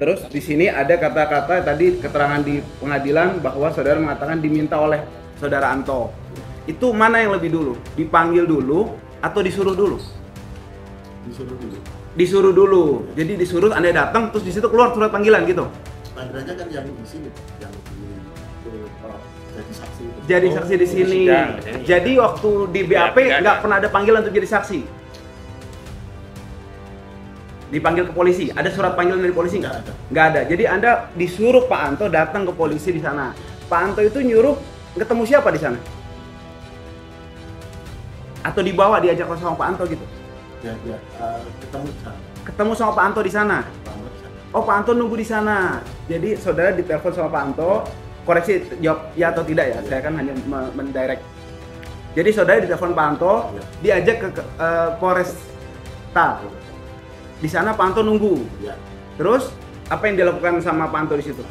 Terus di sini ada kata-kata tadi keterangan di pengadilan bahwa saudara mengatakan diminta oleh saudara Anto. Itu mana yang lebih dulu? Dipanggil dulu atau disuruh dulu? Disuruh dulu. Disuruh dulu. Jadi disuruh Anda datang terus di situ keluar surat panggilan gitu. Panggilannya kan yang di sini, yang jadi saksi. Jadi saksi di sini. Jadi waktu di BAP nggak pernah ada panggilan untuk jadi saksi. Dipanggil ke polisi, ada surat panggilan dari polisi nggak? Nggak ada. Jadi Anda disuruh Pak Anto datang ke polisi di sana. Pak Anto itu nyuruh ketemu siapa di sana? Atau dibawa diajak sama Pak Anto gitu? Ya, ketemu di sana. Ketemu sama Pak Anto di sana. Oh, Pak Anto nunggu di sana. Jadi saudara ditelepon sama Pak Anto, koreksi jawab ya atau tidak ya. Saya kan hanya mendirect. Jadi saudara ditelepon Pak Anto, diajak ke Polresta. Di sana Pak Anto nunggu. Ya. Terus apa yang dilakukan sama Pak Anto di situ?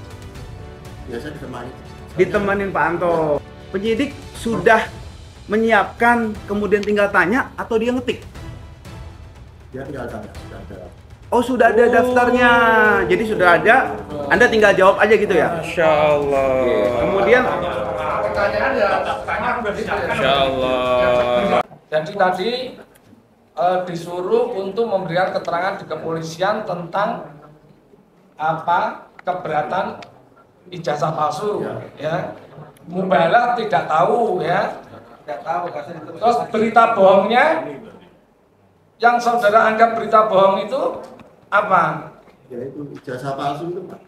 Biasa ditemani. Ditemanin Pak Anto. Penyidik sudah menyiapkan, kemudian tinggal tanya atau dia ngetik? Dia tinggal tanya. Oh, sudah ada daftarnya. Jadi sudah ada, Anda tinggal jawab aja gitu ya? Masya Allah. Kemudian Masya Allah. Jadi tadi disuruh untuk memberikan keterangan di kepolisian tentang apa keberatan ijazah palsu, ya. Mubalah tidak tahu, ya. Tidak tahu. Terus berita bohongnya, yang saudara anggap berita bohong itu apa? Ya itu ijazah palsu itu, Pak.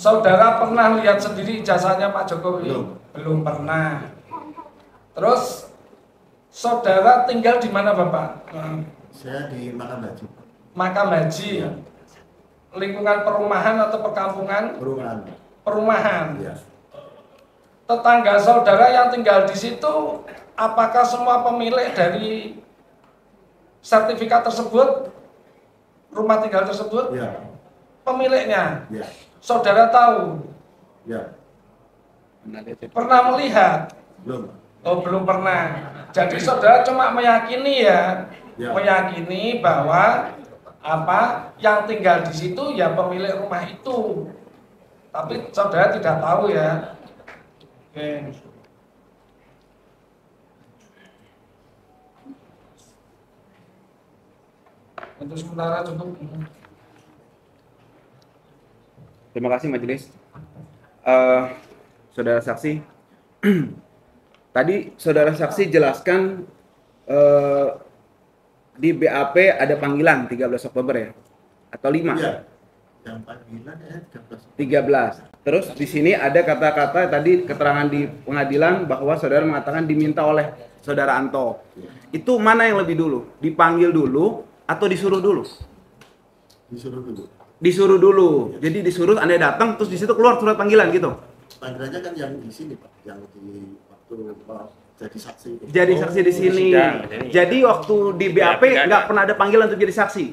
Saudara pernah lihat sendiri ijazahnya Pak Jokowi? Belum. Belum pernah. Terus saudara tinggal di mana, Bapak? Saya di Makam Haji. Makam Haji. Lingkungan perumahan atau perkampungan? Perumahan. Perumahan. Ya. Tetangga saudara yang tinggal di situ, apakah semua pemilik dari sertifikat tersebut, rumah tinggal tersebut? Ya. Pemiliknya? Ya. Saudara tahu? Ya. Pernah melihat? Belum. Oh, belum pernah. Jadi saudara cuma meyakini ya, meyakini bahwa apa yang tinggal di situ ya pemilik rumah itu. Tapi saudara tidak tahu ya. Oke. Untuk sementara cukup. terima kasih majelis. Saudara saksi, tadi saudara saksi jelaskan di BAP ada panggilan 13 Oktober ya? Atau 5? Iya. Yang panggilan ya 13. 13. Terus di sini ada kata-kata tadi keterangan di pengadilan bahwa saudara mengatakan diminta oleh saudara Anto. Itu mana yang lebih dulu? Dipanggil dulu atau disuruh dulu? Disuruh dulu. Disuruh dulu. Jadi disuruh Anda datang terus di situ keluar surat panggilan gitu. Panggilannya kan yang di sini, Pak. Yang di waktu jadi saksi. Jadi saksi di sini. Jadi waktu di BAP nggak pernah ada panggilan untuk jadi saksi.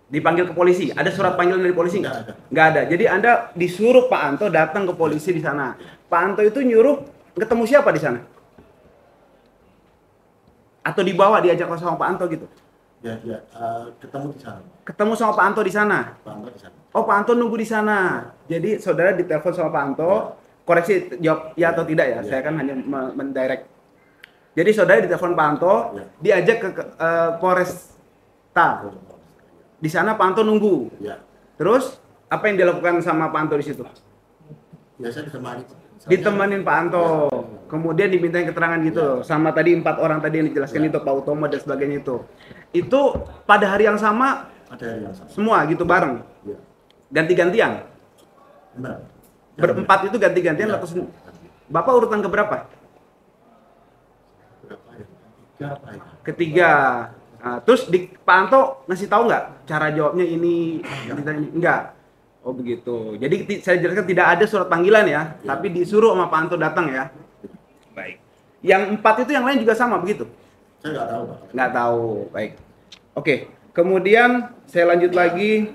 Dipanggil ke polisi, ada surat panggilan dari polisi nggak? Nggak ada. Jadi Anda disuruh Pak Anto datang ke polisi di sana. Pak Anto itu nyuruh ketemu siapa di sana? Atau dibawa diajak sama Pak Anto gitu? Ya, ketemu di sana. Ketemu sama Pak Anto di sana. Pak Anto di sana. Oh, Pak Anto nunggu di sana. Jadi saudara ditelepon sama Pak Anto, koreksi jawab ya atau tidak ya. Saya kan hanya mendirect. Jadi saudara ditelepon Pak Anto, diajak ke Polresta. Di sana Pak Anto nunggu. Ya. Terus apa yang dilakukan sama Pak Anto di situ? Biasa ditemani. Ditemanin Pak Anto. Kemudian dimintain keterangan gitu. Sama tadi 4 orang tadi yang dijelaskan itu, Pak Utomo dan sebagainya itu. Itu pada hari yang sama Ada yang sama. semua gitu bareng. Ya. Ganti-gantian. Benar. Berempat itu ganti-gantian atau Bapak urutan keberapa? Berapa ya? Berapa ya? Ketiga. Nah, terus Pak Anto ngasih tahu nggak cara jawabnya ini, enggak? Oh begitu. Jadi saya jelaskan tidak ada surat panggilan ya, tapi disuruh sama Pak Anto datang ya. Baik. Yang 4 itu yang lain juga sama begitu? Saya nggak tahu, Pak. Nggak tahu. Baik. Oke. Kemudian saya lanjut lagi.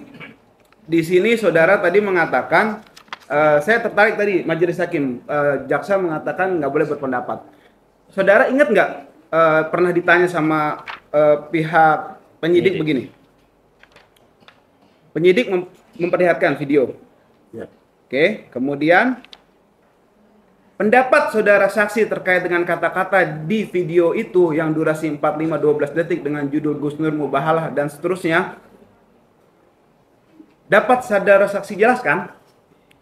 Di sini saudara tadi mengatakan, saya tertarik tadi majelis hakim, jaksa mengatakan nggak boleh berpendapat. Saudara ingat nggak pernah ditanya sama pihak penyidik begini? Penyidik memperlihatkan video. Ya. Oke, kemudian pendapat saudara saksi terkait dengan kata-kata di video itu yang durasi 45-12 detik dengan judul Gus Nur Mubahalah dan seterusnya. Dapat saudara saksi jelaskan?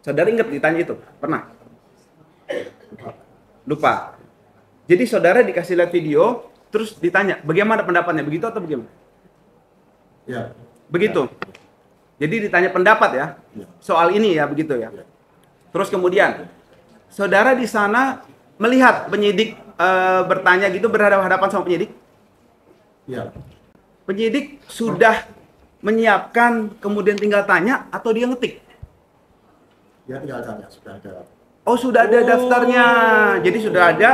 Saudara ingat ditanya itu? Pernah? Lupa. Jadi saudara dikasih lihat video, terus ditanya, bagaimana pendapatnya? Begitu atau bagaimana? Ya. Begitu. Jadi ditanya pendapat ya, soal ini ya, begitu ya. Terus kemudian, saudara di sana melihat penyidik bertanya gitu, berhadapan sama penyidik? Ya. Penyidik sudah menyiapkan, kemudian tinggal tanya, atau dia ngetik? Ya tinggal tanya, sudah ada. Oh, sudah ada daftarnya. Jadi sudah ada,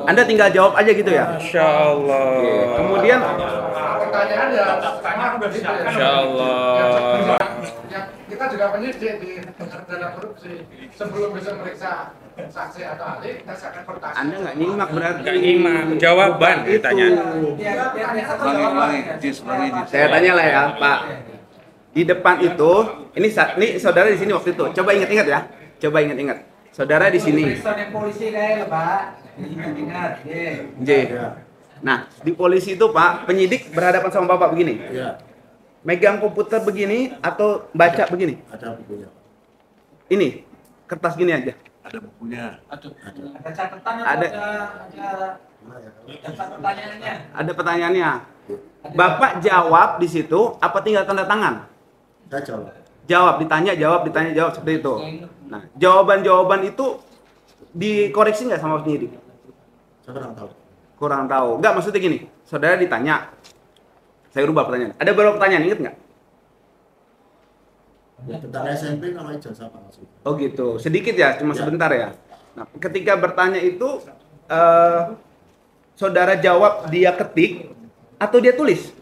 Anda tinggal jawab aja gitu ya? Masya Allah. Oke. Kemudian, Pertanyaan ya, Masya Allah. kita juga penyidik di tindak korupsi. Sebelum bisa meriksa saksi atau ahli, kita akan bertanya. Anda nggak nyimak berarti. Nggak nyimak, jawaban Bukan ditanya. Saya tanya lah ya, Pak. Di depan itu, ini saudara di sini waktu itu. Coba ingat-ingat ya. Coba ingat-ingat. Saudara di sini. polisi kayak Pak. Ingat, J. Nah, di polisi itu Pak, penyidik berhadapan sama Bapak begini. Ya. Megang komputer begini atau baca begini? Ada bukunya. Ini, kertas gini aja. Ada bukunya. Ada catatan atau Ada. daftar pertanyaannya? Ada pertanyaannya. Bapak jawab di situ, apa tinggal tanda tangan? Saya jawab. Jawab, ditanya, jawab seperti itu. Nah, jawaban-jawaban itu dikoreksi nggak sama penyidik? Saya kurang tahu. Kurang tahu. Nggak, maksudnya gini, saudara ditanya. Saya rubah pertanyaan. Ada beberapa pertanyaan, inget nggak? Ya, tentang SMP nama ijazah palsu. Oh gitu, sedikit ya, cuma Ya. sebentar ya. Nah, ketika bertanya itu, saudara jawab dia ketik, atau dia tulis?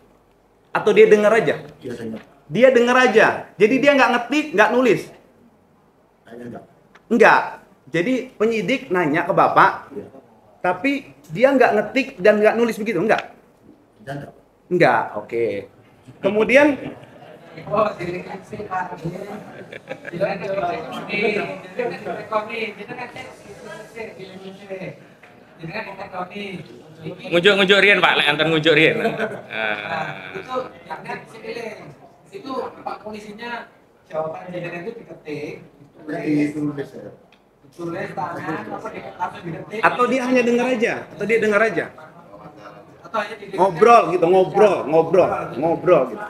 Atau dia dengar aja? Biasanya. Dia dengar aja, jadi dia nggak ngetik, nggak nulis? Kayaknya enggak. Enggak. Jadi penyidik nanya ke Bapak, Ya. tapi dia nggak ngetik dan nggak nulis begitu, enggak? Kayaknya enggak. Enggak, oke. Kemudian, Oh, direksi Pak. Jangan ditekoni. Kita kan Ngujuk Rian Pak, lek antar ngujuk Rian. itu yang sipilin. Itu Pak polisinya jawaban jawaban itu diketik, Jadi tulis ya. tulis tangan apa langsung diketik. atau dia hanya dengar aja? Atau dia dengar aja? Atau hanya diketik. Ngobrol gitu, ngobrol gitu.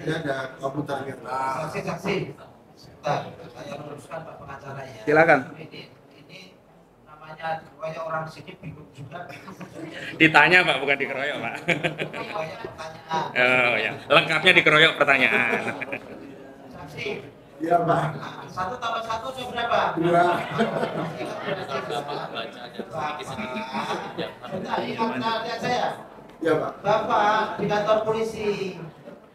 Ini ada komputernya. Saksi. Nah, saya luruskan Pak pengacara ya. Silakan. Ini namanya banyak orang sini bingung juga. Ditanya Pak, bukan dikeroyok Pak. Banyak pertanyaan. Oh ya, lengkapnya dikeroyok pertanyaan. Saksi. Iya, Pak. Nah, 1 tambah 1 itu berapa? 2. Lihat saya. Iya, Pak. Bapak di kantor polisi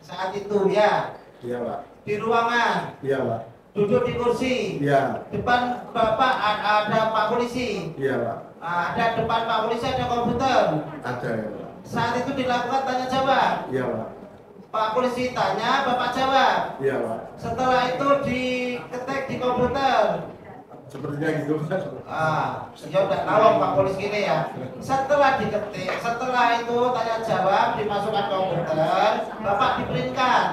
saat itu ya, Iya, Pak. di ruangan, Iya, Pak. duduk di kursi. Iya. Depan Bapak ada Pak polisi. Iya, Pak. Ada depan Pak polisi ada komputer. Ada ya, Pak. Saat itu dilakukan tanya jawab. Iya, Pak. Pak polisi tanya, Bapak jawab. Iya, Pak. Setelah itu diketik di komputer. Sepertinya gitu, Pak. Ya udah tahu Pak polisi gini ya. Setelah diketik, setelah itu tanya jawab dimasukkan komputer, Bapak diprintkan.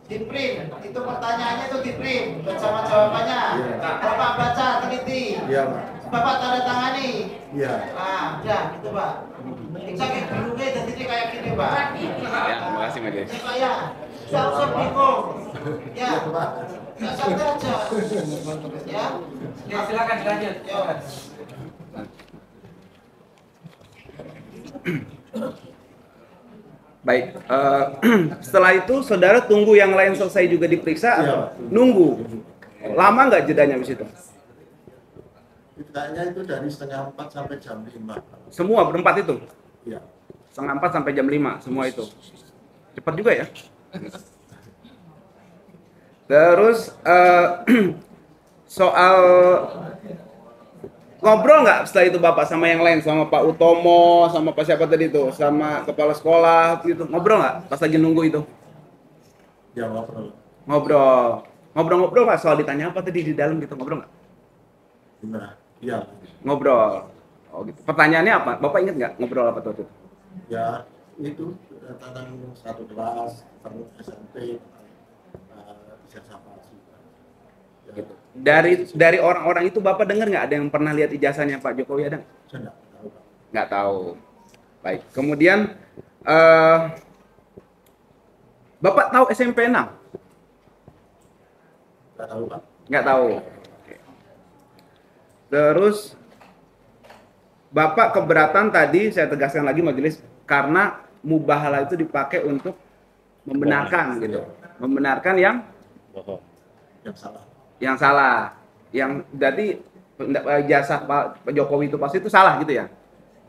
Diprint, itu pertanyaannya itu diprint bersama jawabannya. Iya. Bapak baca, teliti. Iya, Pak. Bapak tanda tangani. Iya. Udah gitu Pak. Saking bingungnya jadi kayak gini Pak. Ya, terima kasih Majelis. Ya Pak ya, nggak usah bingung. Ya, Iya, Pak. ya santai aja. Ya, ya silakan dilanjut. Ya. Baik, setelah itu saudara tunggu yang lain selesai juga diperiksa atau Iya. nunggu? Lama nggak jedanya di situ? Kayaknya itu dari setengah 4 sampai jam 5. Semua berempat itu? Iya. Setengah 4 sampai jam 5, semua itu. Cepat juga ya? Terus soal Ngobrol nggak setelah itu Bapak sama yang lain, sama Pak Utomo, sama Pak siapa tadi itu, sama kepala sekolah gitu, ngobrol nggak pas lagi nunggu itu? Ya ngobrol. Ngobrol Pak, soal ditanya apa tadi di dalam gitu, ngobrol nggak? Gimana? Iya. Ngobrol. Oh gitu. Pertanyaannya apa? Bapak inget nggak ngobrol apa tuh waktu itu? Ya itu tentang satu kelas, terus SMP, ijazah palsu. Ya, Gitu. Dari orang-orang itu Bapak dengar nggak ada yang pernah lihat ijazahnya Pak Jokowi, ada nggak? saya nggak tahu Pak. Nggak tahu. Baik. Kemudian Bapak tahu SMP 6? Nggak tahu Pak. Nggak tahu. Oke. Terus Bapak keberatan tadi, saya tegaskan lagi majelis, karena mubahalah itu dipakai untuk membenarkan gitu. Membenarkan yang Yang salah. yang jadi jasa Pak Jokowi itu pasti itu salah gitu ya.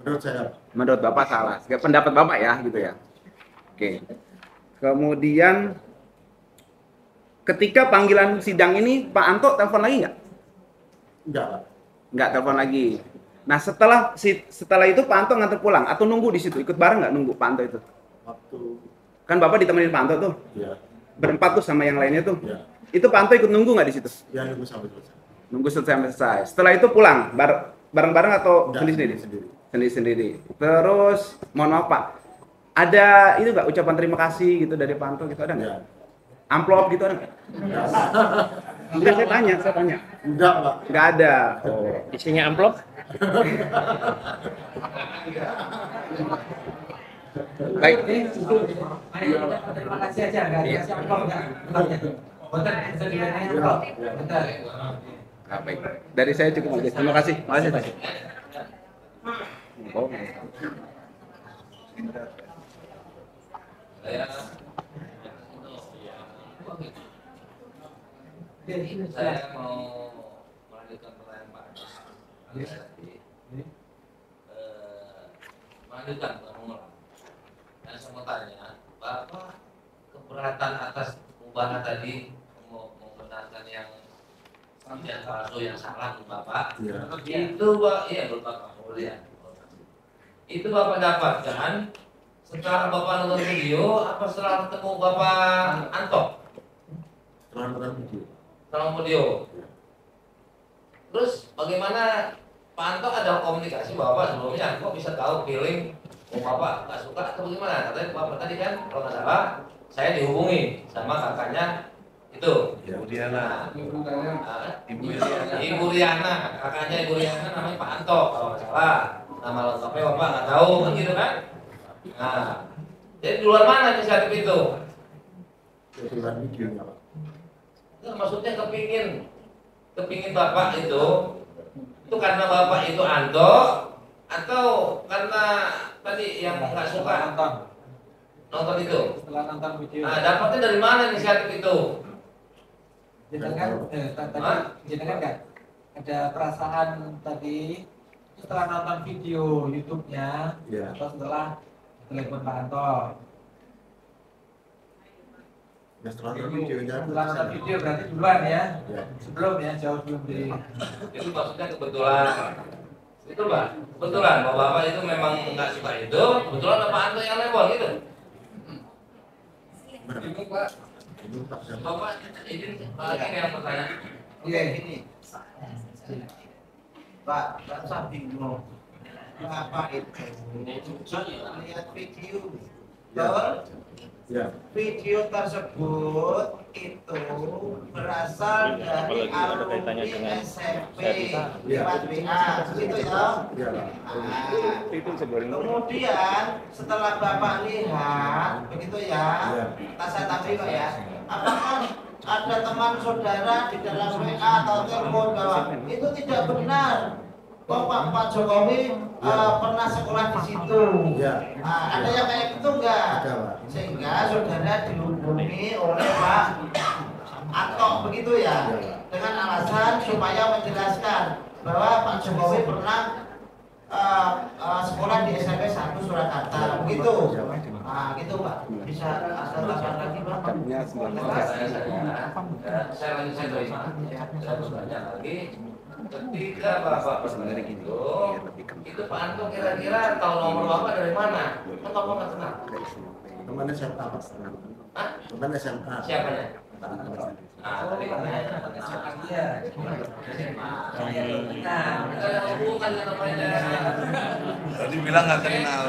Menurut saya. Menurut Bapak salah. Pendapat Bapak ya gitu ya. Oke. Kemudian ketika panggilan sidang ini Pak Anto telepon lagi nggak? Enggak Pak. Nggak telepon lagi. Nah setelah itu Pak Anto nganter pulang atau nunggu di situ, ikut bareng nggak nunggu Pak Anto itu? Waktu. Kan Bapak ditemenin Pak Anto tuh, Ya. berempat tuh sama yang lainnya tuh. Ya. Itu Pak Anto ikut nunggu nggak di situ? Ya nunggu sampai selesai. Nunggu sampai selesai. Setelah itu pulang bareng-bareng atau Enggak, sendiri-sendiri? sendiri. Sendiri-sendiri. Terus mohon maaf Pak, ada itu nggak ucapan terima kasih gitu dari Pak Anto gitu, ada nggak? Ya. Amplop gitu ada nggak? Enggak. Enggak, saya tanya. Enggak Pak. Nggak ada. Oh. Isinya amplop? Baik. Terima kasih aja, nggak dikasih amplop, nggak. Bentar, bisa ditanyain amplop. Bentar. Ah, baik. Dari saya cukup aja. Terima kasih. Terima kasih. Oh. Saya mau melanjutkan pertanyaan Pak Agus tadi. Melanjutkan, bukan mengulang. Yang saya mau tanya, Bapak keberatan atas mubalah tadi membenarkan yang tidak palsu yang salah menurut Bapak? Iya. Itu Pak, iya menurut Bapak, mulia. Itu Bapak dapatkan setelah Bapak nonton video apa setelah ketemu Bapak Anto? Setelah nonton video. Setelah video. Terus bagaimana Pak Anto ada komunikasi Bapak sebelumnya? Kok bisa tahu feeling Bapak nggak suka atau bagaimana? Katanya Bapak tadi kan kalau nggak salah saya dihubungi sama kakaknya itu. Ya. Nah, Ibu Ibu Riana, kakaknya Ibu Riana namanya Pak Anto kalau nggak salah. Nama lengkapnya Bapak nggak tahu kan gitu kan? Nah, jadi di luar mana inisiatif itu? Kebetulan videonya Pak. Nggak, maksudnya kepingin Bapak itu karena Bapak itu Anto atau karena tadi yang nggak suka nonton itu? Setelah nonton video, Nah, dapatnya dari mana inisiatif itu? jenengan tadi jenengan nggak ada perasaan tadi setelah nonton video YouTube-nya Iya. atau setelah telepon Pak Anto? Ya setelah nonton videonya. Setelah nonton video berarti duluan ya? Ya. Sebelum ya, jauh sebelum di. Itu maksudnya kebetulan. Itu Pak, kebetulan bahwa Bapak itu memang nggak suka itu, kebetulan Pak Anto yang nelpon gitu. Benar. Pak, Ini Pak siapa? Bapak izin lagi yang pertanyaan. Oke, ini. Pak, saya bingung. Kenapa itu? Lihat video. Betul? Ya. Video tersebut itu berasal dari alumni SMP lewat WA, gitu ya. Iya Pak. Nah, kemudian setelah Bapak lihat, begitu ya, Iya. saya tadi kok ya, apakah ada teman saudara di dalam WA atau telepon bahwa itu tidak benar? Kok Pak Jokowi pernah sekolah di situ? Ya. Nah, ada yang kayak gitu enggak? Ada, Pak. Sehingga saudara dihubungi oleh Pak Anto begitu ya, dengan alasan supaya menjelaskan bahwa Pak Jokowi pernah sekolah di SMP 1 Surakarta begitu. Nah, gitu Pak. Bisa ada tambahan lagi Pak? Saya terima. Saya terima. Saya harus tanya lagi. ketika Bapak bertanya itu Pak Anto kira-kira tahu nomor Bapak dari mana? Kan Bapak nggak kenal. Teman SMA Pak. Hah? Teman SMA. Siapanya? Tadi katanya Iya. Nah, kita ada hubungan dengan namanya. Tadi bilang nggak kenal.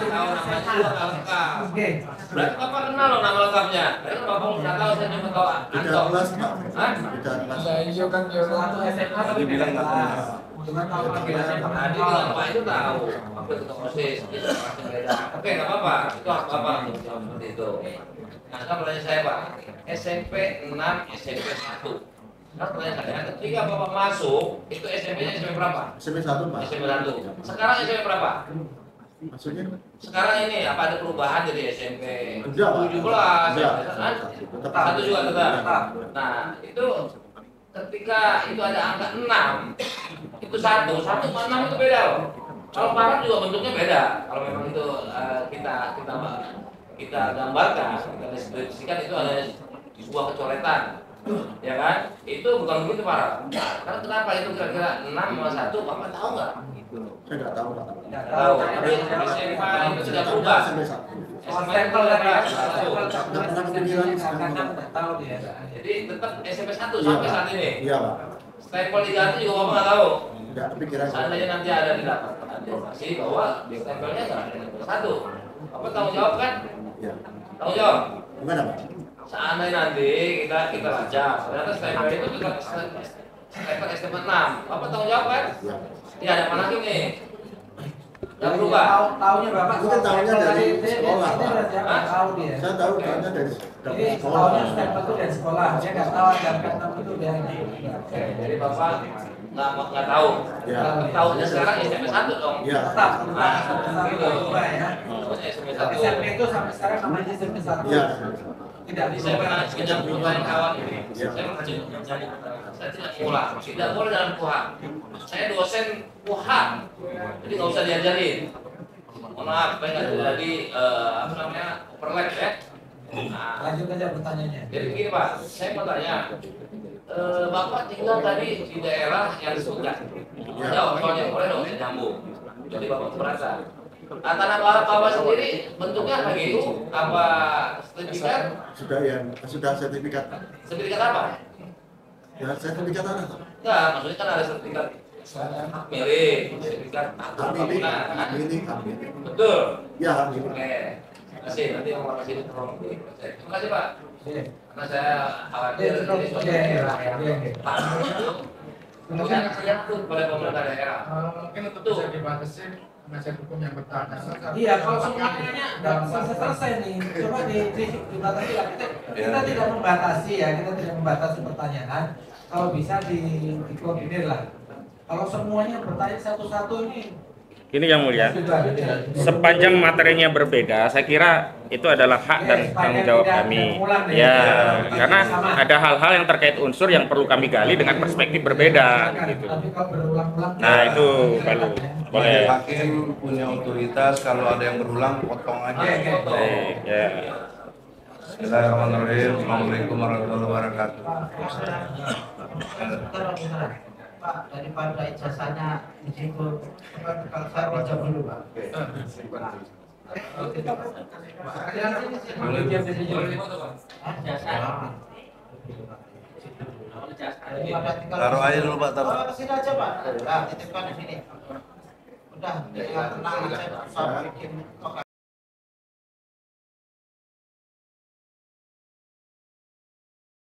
Tahu namanya juga nggak lengkap. oke. Berarti Bapak kenal loh nama lengkapnya. Tapi Bapak nggak tahu, saya cuma tahu Beda Anto. kelas Pak. Hah? Beda kelas. Nah, iya kan Satu SMA Tadi bilang nggak kenal. Cuman kalau Tadi bilang Pak itu tahu. Apa itu proses? Itu pasti beda. Oke, nggak apa-apa. Itu hak Bapak untuk jawab seperti itu. Nah, sekarang pertanyaan saya Pak. SMP 6, SMP 1. Sekarang pertanyaan saya, ketika Bapak masuk, itu SMP-nya SMP berapa? SMP 1 Pak. SMP 1. Sekarang SMP berapa? Maksudnya? Sekarang ini apa ada perubahan jadi SMP Enggak, Pak. 17? Enggak. Kan? Tetap. Satu juga tetap. Nah, itu ketika itu ada angka 6, itu 1 sama 6 itu beda loh. Kalau parang juga bentuknya beda. Kalau memang itu kita gambarkan, kita deskripsikan itu ada sebuah kecoretan, ya kan? Itu bukan begitu parah. Karena kenapa itu kira-kira 6 sama 1, Bapak tahu nggak? Saya nggak tahu Pak. nggak Tahu. tahu. Tapi SMA itu sudah berubah. SMP 1. SMA Stempel itu dari berubah. Nggak pernah kepikiran sekarang. karena nggak tahu dia. Jadi tetap SMP 1 Iya, sampai Pak. saat ini. Iya Pak. Stempel diganti juga Bapak nggak tahu. Nggak kepikiran. Seandainya nanti ada di dapat informasi bahwa stempelnya nggak ada nomor 1. Bapak tanggung jawab kan? Iya. Tanggung jawab. Gimana Pak? Seandainya nanti kita baca, ternyata stempel itu tetap stempel SMP 6. Bapak tanggung jawab kan? Iya. Iya, ada apa lagi nih? Yang berubah. Tahunya Bapak. Itu kan tahunya dari sekolah, Pak. Nggak tahu dia. Saya tahu tahunya dari Jadi tahunya stempel itu dari sekolah. Dia nggak tahu ada angka 6 itu dari. Oke, jadi Bapak nggak tahu. Ya. Tahunya sekarang SMP 1 dong. Iya. Tetap. Nah, Gitu. Berubah ya. Tahunya SMP 1. SMP itu sampai sekarang namanya SMP 1. Iya. Tidak Jadi saya pernah menyambung dengan kawan ini. Ya. Saya menyambung. Saya tidak pulang. Tidak boleh dalam kuhap. Saya dosen kuhap. Jadi nggak usah diajarin. Mohon maaf, saya nggak jadi apa namanya overlap ya. Nah, Lanjut aja pertanyaannya. jadi begini Pak, saya mau tanya. Bapak tinggal tadi di daerah yang disebutkan. Jawab soalnya boleh dong saya nyambung. Jadi Bapak merasa. Nah, tanah Bapak sendiri bentuknya apa gitu? Apa sertifikat? Sudah sertifikat. Sertifikat apa? Ya sertifikat apa? Enggak, maksudnya kan ada sertifikat hak milik, sertifikat hak Hak milik, bangunan, hak kan? milik, hak milik. Betul. Ya hak milik. Oke. Terima kasih. Nanti yang mau kasih tolong dicek. Terima kasih Pak. Oke. Karena saya khawatir ini suatu Pak itu kan menyangkut pada pemerintah daerah. mungkin untuk bisa dibatasi penasihat hukum yang bertanya. Iya, kalau semuanya nggak selesai nih, coba dibatasi lah. Kita tidak membatasi ya, kita tidak membatasi pertanyaan. Kalau bisa dikoordinir lah. Kalau semuanya bertanya satu-satu ini, Ini yang mulia, sudah ada. sepanjang materinya berbeda, saya kira itu adalah hak dan tanggung jawab kami. Ya, karena ada hal-hal yang terkait unsur yang perlu kami gali dengan perspektif berbeda. Gitu. Tapi kalau berulang-ulang, Nah itu baru boleh. Hakim punya otoritas, kalau ada yang berulang potong aja. Baik, ya. Bismillahirrahmanirrahim. Assalamualaikum warahmatullahi wabarakatuh. Pak, daripada ijazahnya di situ, kalau saya baca dulu Pak. Taruh aja dulu Pak, taruh. Oh, sini aja Pak. Nah, titipkan di sini. Udah, tinggal tenang aja. Saya bikin